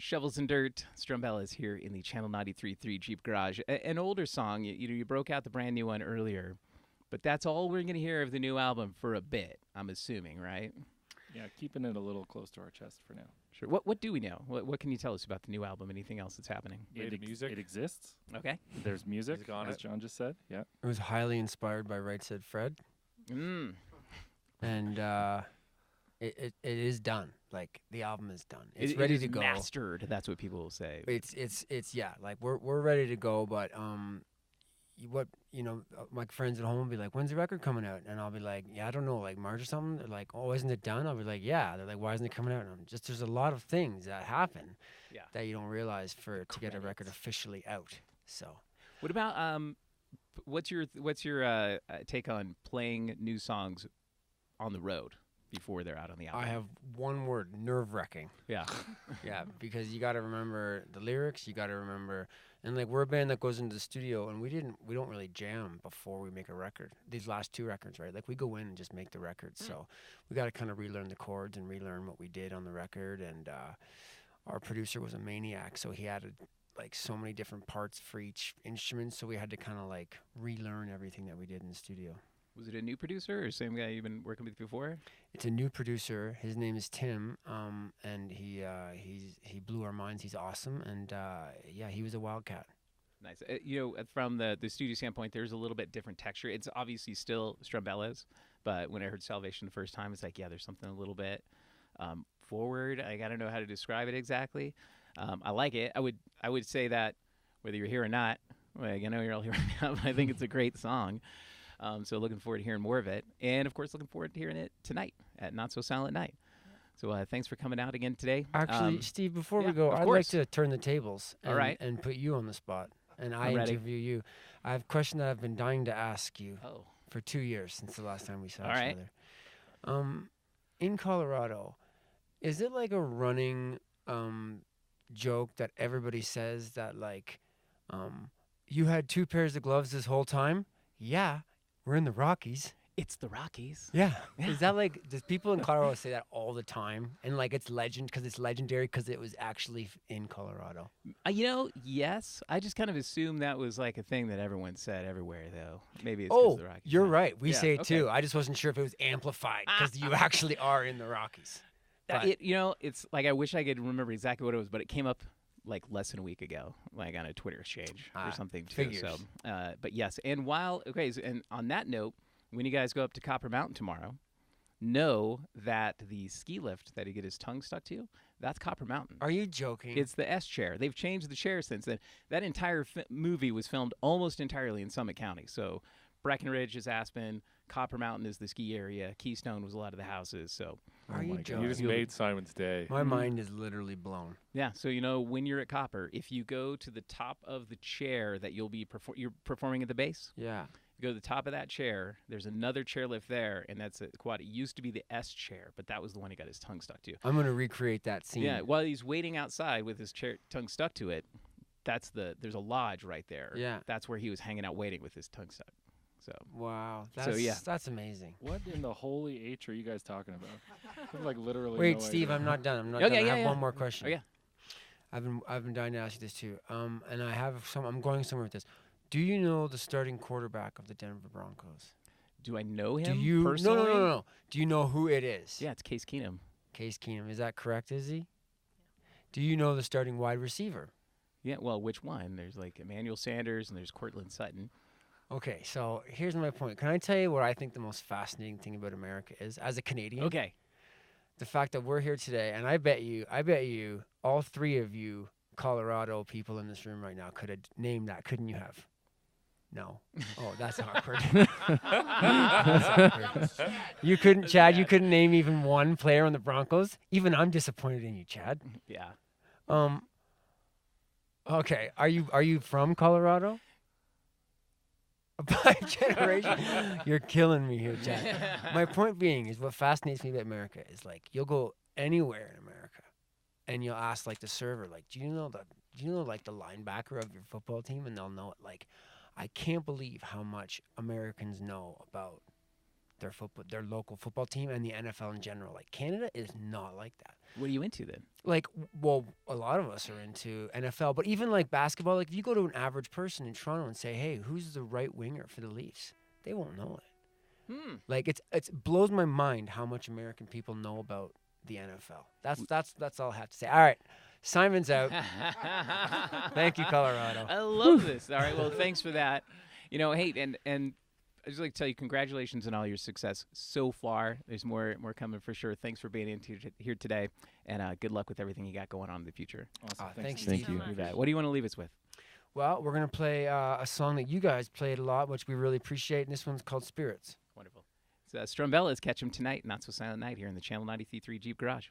Shovels and Dirt, Stumbellas here in the Channel 93.3 Jeep Garage. An older song, you broke out the brand new one earlier, but that's all we're going to hear of the new album for a bit, I'm assuming, right? Yeah, keeping it a little close to our chest for now. Sure. What do we know? What can you tell us about the new album? Anything else that's happening? It exists. Okay. There's music on it, as John just said. Yeah. It was highly inspired by Right Said Fred. Mm. And it is done. Like, the album is done. It's ready to go. Mastered. That's what people will say. It's yeah. Like, we're ready to go. But my friends at home will be like, "When's the record coming out?" And I'll be like, "Yeah, I don't know, like March or something." They're like, "Oh, isn't it done?" I'll be like, "Yeah." They're like, "Why isn't it coming out?" And I'm just, there's a lot of things that happen that you don't realize to get a record officially out. So, what about what's your take on playing new songs on the road before they're out on the album? I have one word: nerve-wracking. Yeah. Yeah, because you got to remember the lyrics. You got to remember, and like, we're a band that goes into the studio, and we don't really jam before we make a record. These last two records, right? Like, we go in and just make the record. So we got to kind of relearn the chords and relearn what we did on the record. And our producer was a maniac, so he added like so many different parts for each instrument. So we had to kind of like relearn everything that we did in the studio. Was it a new producer or same guy you've been working with before? It's a new producer. His name is Tim, and he blew our minds. He's awesome, and he was a wildcat. Nice. From the studio standpoint, there's a little bit different texture. It's obviously still Stumbellas, but when I heard Salvation the first time, it's like, there's something a little bit forward. I gotta know how to describe it exactly. I like it. I would say that whether you're here or not, I know you're all here right now, but I think it's a great song. So looking forward to hearing more of it. And, of course, looking forward to hearing it tonight at Not So Silent Night. So thanks for coming out again today. Actually, Steve, before we go, I'd like to turn the tables and put you on the spot. And I interview you. I have a question that I've been dying to ask you for 2 years since the last time we saw each other. In Colorado, is it like a running joke that everybody says that, like, you had 2 pairs of gloves this whole time? Yeah. We're in the Rockies. It's the Rockies. Yeah. Is that like, does people in Colorado say that all the time? And like, it's legendary because it was actually in Colorado? Yes. I just kind of assumed that was like a thing that everyone said everywhere, though. Maybe it's because the Rockies. You're right. We say it too. I just wasn't sure if it was amplified because you actually are in the Rockies. It's like, I wish I could remember exactly what it was, but it came up like less than a week ago, like on a Twitter exchange or something too. Figures. So, but yes. And and on that note, when you guys go up to Copper Mountain tomorrow, know that the ski lift that he get his tongue stuck to, that's Copper Mountain. Are you joking? It's the S chair. They've changed the chair since then. That entire movie was filmed almost entirely in Summit County. So Breckenridge is Aspen, Copper Mountain is the ski area, Keystone was a lot of the houses. So are you joking? You just made Simon's day. My mind is literally blown. Yeah, so when you're at Copper, if you go to the top of the chair that you'll be you're performing at the base. Yeah. You go to the top of that chair. There's another chairlift there, and that's a quad. It used to be the S chair, but that was the one he got his tongue stuck to. I'm gonna recreate that scene. Yeah, while he's waiting outside with his tongue stuck to it, there's a lodge right there. Yeah. That's where he was hanging out waiting with his tongue stuck. So wow, that's amazing. What in the holy H are you guys talking about? Like literally. Wait, Steve, idea. I'm not done. I'm not done. I have one more question. Oh yeah. I've been dying to ask you this too. And I'm going somewhere with this. Do you know the starting quarterback of the Denver Broncos? Do I know him personally? No. Do you know who it is? Yeah, it's Case Keenum. Case Keenum. Is that correct, is he? Do you know the starting wide receiver? Yeah, well, which one? There's like Emmanuel Sanders and there's Cortland Sutton. Okay, so here's my point. Can I tell you what I think the most fascinating thing about America is as a Canadian? Okay. The fact that we're here today, and I bet you, all 3 of you Colorado people in this room right now could have named that, couldn't you have? No. Oh, that's awkward. That's awkward. You couldn't, Chad, you couldn't name even one player on the Broncos? Even I'm disappointed in you, Chad. Yeah. Okay, are you from Colorado? By generation. You're killing me here, Chad. My point being is what fascinates me about America is like you'll go anywhere in America and you'll ask like the server, like, do you know like the linebacker of your football team? And they'll know it. Like, I can't believe how much Americans know about their local football team and the NFL in general. Like Canada is not like that. What are you into then? Like, well, a lot of us are into NFL, but even like basketball, like if you go to an average person in Toronto and say, "Hey, who's the right winger for the Leafs?" They won't know it. Like it blows my mind how much American people know about the NFL. That's all I have to say. All right, Simon's out. Thank you, Colorado. I love this. All right, well, thanks for that. Hey, and I'd just like to tell you congratulations on all your success so far. There's more coming for sure. Thanks for being here today, and good luck with everything you got going on in the future. Awesome. Thanks, Thank you. What do you want to leave us with? Well, we're going to play a song that you guys played a lot, which we really appreciate, and this one's called Spirits. Wonderful. It's Stumbellas. Catch them tonight, Not So Silent Night, here in the Channel 93.3 Jeep Garage.